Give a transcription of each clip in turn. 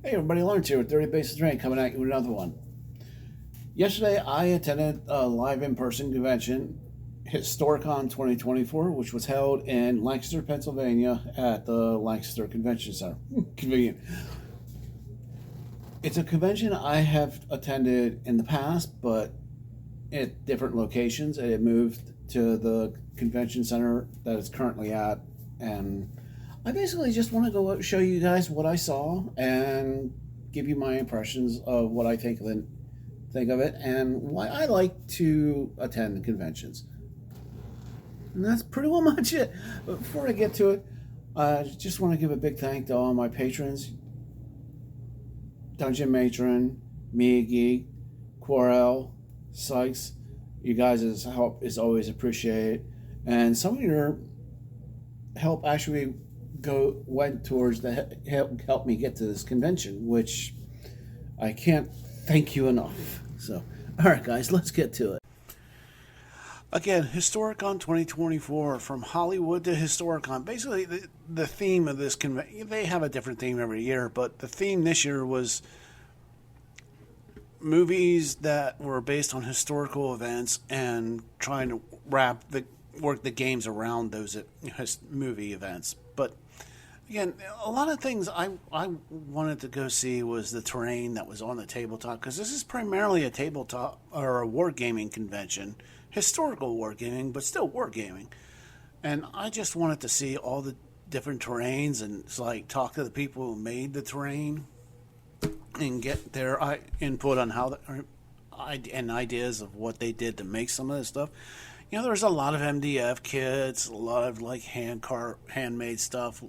Hey everybody, Lawrence here with 30 Bases Rain coming at you with another one. Yesterday I attended a live in-person convention, Historicon 2024, which was held in Lancaster, Pennsylvania at the Lancaster Convention Center. Convenient. It's a convention I have attended in the past, but at different locations. It moved to the convention center that it's currently at, and I basically just want to go show you guys what I saw and give you my impressions of what I think of it and why I like to attend conventions. And that's pretty well much it. But before I get to it, I just want to give a big thank to all my patrons: Dungeon Matron, Miyagi, Quarel, Sykes. You guys' help is always appreciated, and some of your help actually went towards the help me get to this convention, which I can't thank you enough. So, all right, guys, let's get to it. Again, Historicon 2024, from Hollywood to Historicon. Basically, the theme of this convention, they have a different theme every year, but the theme this year was movies that were based on historical events and trying to work the games around those movie events. But again, a lot of things I wanted to go see was the terrain that was on the tabletop, because this is primarily a tabletop or a wargaming convention, historical wargaming, but still wargaming. And I just wanted to see all the different terrains and talk to the people who made the terrain and get their input on how and ideas of what they did to make some of this stuff. There's a lot of MDF kits, a lot of handmade stuff,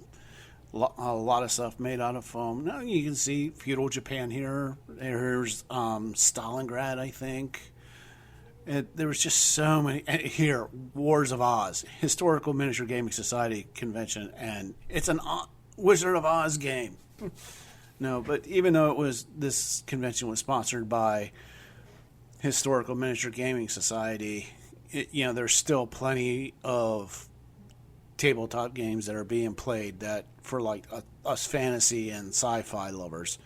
a lot of stuff made out of foam. Now you can see feudal Japan here. There's Stalingrad, I think. There was just so many. Here, Wars of Oz, Historical Miniature Gaming Society convention, and it's an Wizard of Oz game. No, but even though this convention was sponsored by Historical Miniature Gaming Society, there's still plenty of tabletop games that are being played that for us fantasy and sci-fi lovers.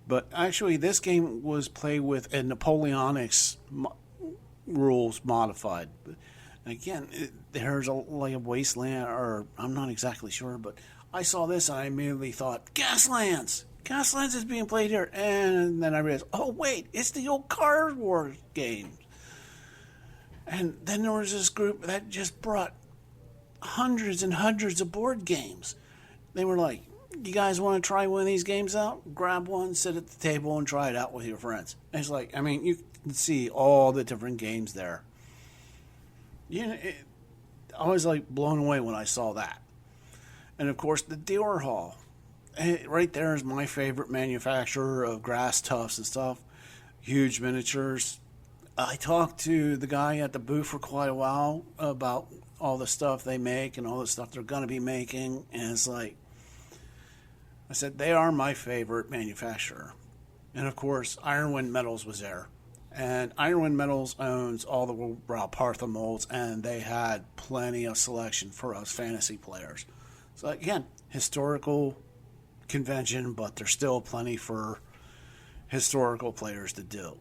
But actually, this game was played with a Napoleonics rules modified. Again, there's a wasteland, or I'm not exactly sure, but I saw this and I immediately thought, Gaslands! Gaslands is being played here. And then I realized, oh wait, it's the old Card Wars games. And then there was this group that just brought hundreds and hundreds of board games. They were like, you guys want to try one of these games out? Grab one, sit at the table, and try it out with your friends. And it's you can see all the different games there. I was blown away when I saw that. And of course, the dealer hall. Right there is my favorite manufacturer of grass tufts and stuff. Huge miniatures. I talked to the guy at the booth for quite a while about all the stuff they make and all the stuff they're going to be making. And it's I said, they are my favorite manufacturer. And of course, Ironwind Metals was there. And Ironwind Metals owns all the Partha molds, and they had plenty of selection for us fantasy players. So again, historical convention, but there's still plenty for historical players to do.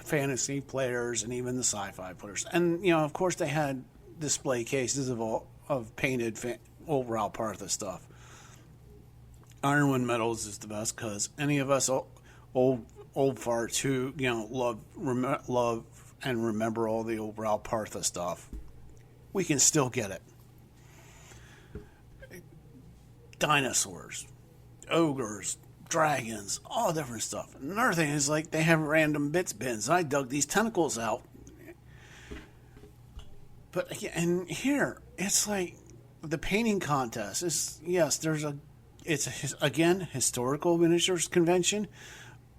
Fantasy players and even the sci-fi players. And, of course they had display cases of painted old Partha stuff. Ironwind Metals is the best because any of us old farts who, love and remember all the old Partha stuff, we can still get it. Dinosaurs, ogres, dragons, all different stuff. Another thing is they have random bits bins. I dug these tentacles out. But and here it's the painting contest. It's again historical miniatures convention,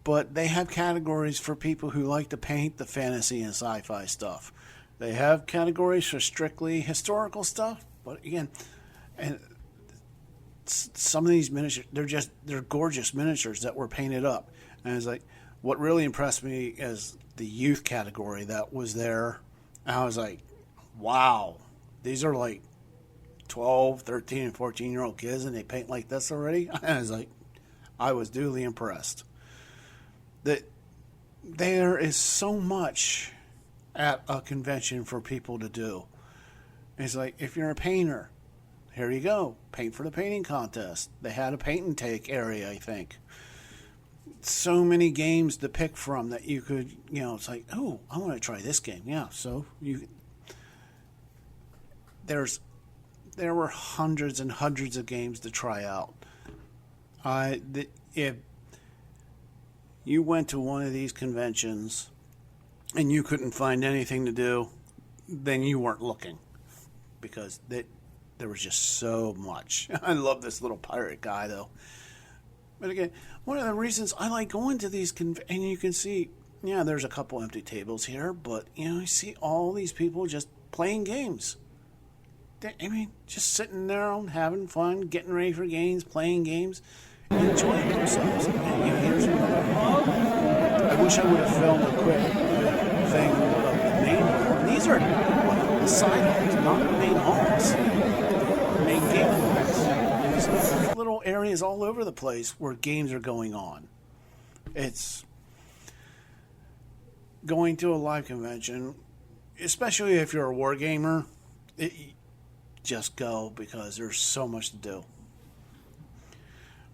but they have categories for people who like to paint the fantasy and sci-fi stuff. They have categories for strictly historical stuff, but again, and some of these miniatures, they're gorgeous miniatures that were painted up. And it's what really impressed me is the youth category that was there. And I was wow, these are 12, 13, and 14-year-old kids, and they paint like this already? I was I was duly impressed. That there is so much at a convention for people to do. It's like, if you're a painter, here you go, paint for the painting contest. They had a paint and take area, I think. So many games to pick from that you could, it's like, oh, I want to try this game. Yeah, so there were hundreds and hundreds of games to try out. If you went to one of these conventions and you couldn't find anything to do, then you weren't looking, because there was just so much. I love this little pirate guy, though. But again, one of the reasons I like going to these and you can see, there's a couple empty tables here, but, I see all these people just playing games. Just sitting there and having fun, getting ready for games, playing games, enjoying themselves. I wish I would have filmed a quick thing of the main hall. These are the side halls, not the main halls. Main game halls. There's little areas all over the place where games are going on. It's going to a live convention, especially if you're a war gamer. Just go, because there's so much to do.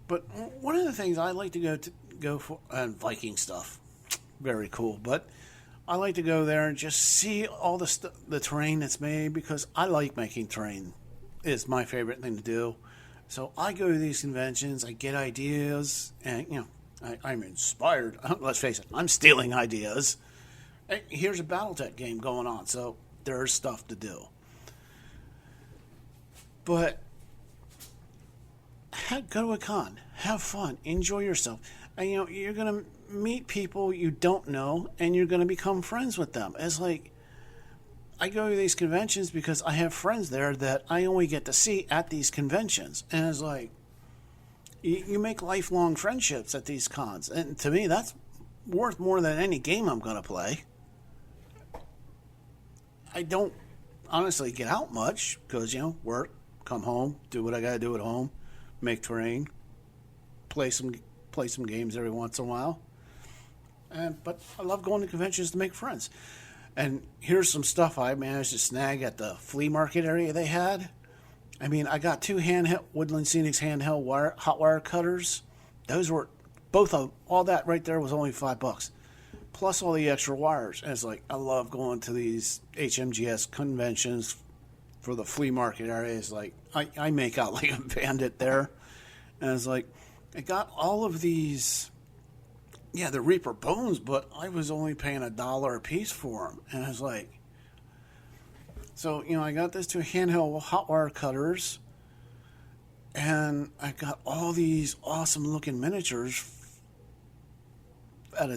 But one of the things I like to go for, and Viking stuff, very cool. But I like to go there and just see all the terrain that's made, because I like making terrain. It's my favorite thing to do. So I go to these conventions, I get ideas, and I'm inspired. Let's face it, I'm stealing ideas. Here's a BattleTech game going on, so there's stuff to do. But go to a con, have fun, enjoy yourself. And you're going to meet people you don't know, and you're going to become friends with them. It's like, I go to these conventions because I have friends there that I only get to see at these conventions. And it's like, you make lifelong friendships at these cons. And to me, that's worth more than any game I'm going to play. I don't honestly get out much because, work, come home, do what I got to do at home, make terrain, play some games every once in a while. But I love going to conventions to make friends. And here's some stuff I managed to snag at the flea market area they had. I got 2 Woodland Scenics handheld hot wire cutters. Those were all that right there was only $5, plus all the extra wires. And it's like, I love going to these HMGS conventions for the flea market area. It's like, I make out like a bandit there. And it's like, I got all of these, the Reaper bones, but I was only paying $1 a piece for them. And I was like, so, I got this 2 handheld hot wire cutters, and I got all these awesome looking miniatures at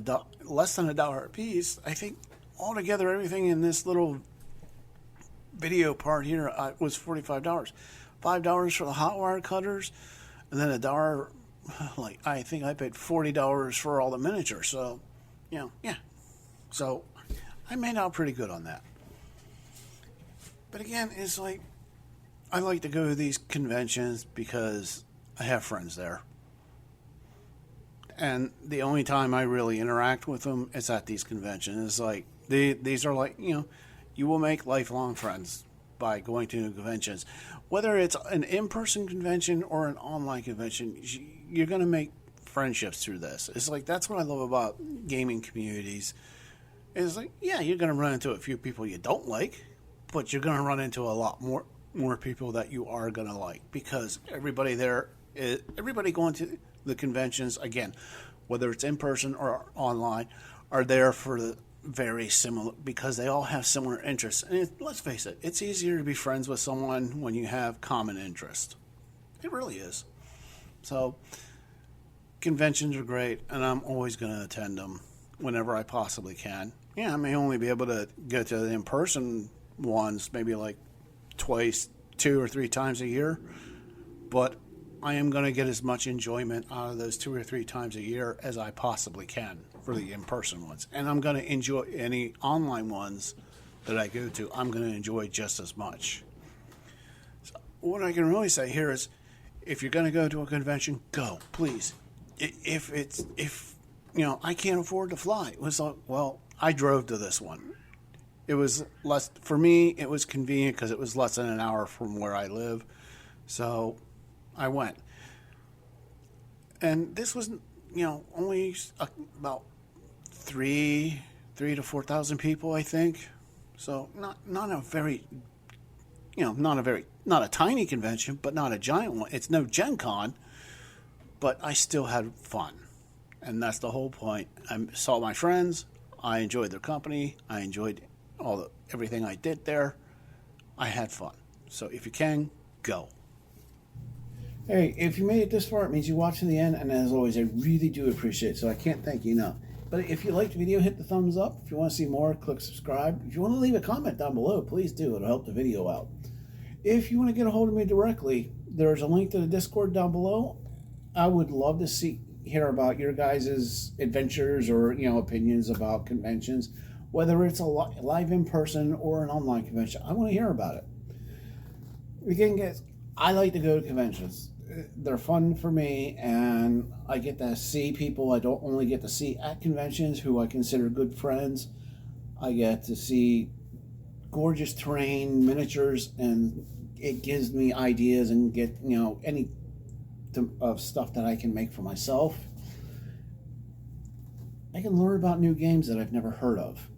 less than $1 a piece. I think altogether everything in this little video part here was $45. $5 for the hot wire cutters, and then $1. I think I paid $40 for all the miniatures. So, So I made out pretty good on that. But again, it's like, I like to go to these conventions because I have friends there. And the only time I really interact with them is at these conventions. It's like, these are like, you will make lifelong friends by going to conventions. Whether it's an in-person convention or an online convention, you're going to make friendships through this. It's like, that's what I love about gaming communities. It's like, you're going to run into a few people you don't like, but you're going to run into a lot more people that you are going to like, because everybody going to the conventions, again, whether it's in person or online, are there for the very similar, because they all have similar interests. And let's face it, it's easier to be friends with someone when you have common interest. It really is. So conventions are great, and I'm always going to attend them whenever I possibly can. I may only be able to go to the in-person ones maybe like twice, 2 or 3 times a year, but I am going to get as much enjoyment out of those 2 or 3 times a year as I possibly can for the in-person ones. And I'm going to enjoy any online ones that I go to. I'm going to enjoy just as much. So what I can really say here is, if you're going to go to a convention, go, please. if I can't afford to fly, it was like, well, I drove to this one. It was less for me. It was convenient because it was less than an hour from where I live, so I went. And this was only about three to 4,000 people, I think. So not a very not a tiny convention, but not a giant one. It's no Gen Con, but I still had fun, and that's the whole point. I saw my friends. I enjoyed their company. I enjoyed everything I did there. I had fun. So if you can, go. Hey, if you made it this far, it means you watched to the end, and as always, I really do appreciate it, so I can't thank you enough. But if you liked the video, hit the thumbs up. If you want to see more, click subscribe. If you want to leave a comment down below, please do. It'll help the video out. If you want to get a hold of me directly, there's a link to the Discord down below. I would love to hear about your guys' adventures or opinions about conventions, whether it's a live in person or an online convention. I want to hear about it. Again, guys, I like to go to conventions. They're fun for me, and I get to see people I don't only get to see at conventions who I consider good friends. I get to see gorgeous terrain, miniatures, and it gives me ideas and get any of stuff that I can make for myself. I can learn about new games that I've never heard of.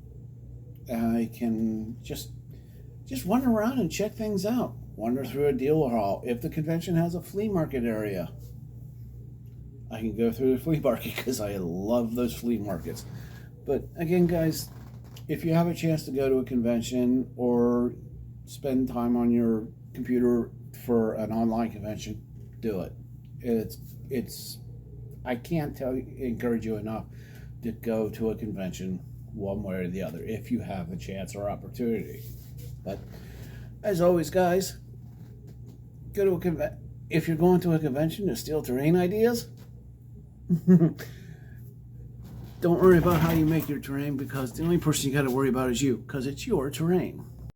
I can just wander around and check things out. Wander through a dealer hall. If the convention has a flea market area, I can go through the flea market because I love those flea markets. But again, guys, if you have a chance to go to a convention or spend time on your computer for an online convention, do it. It's I can't encourage you enough to go to a convention one way or the other if you have a chance or opportunity. But as always, guys, go to a convention. If you're going to a convention to steal terrain ideas, don't worry about how you make your terrain, because the only person you got to worry about is you, because it's your terrain.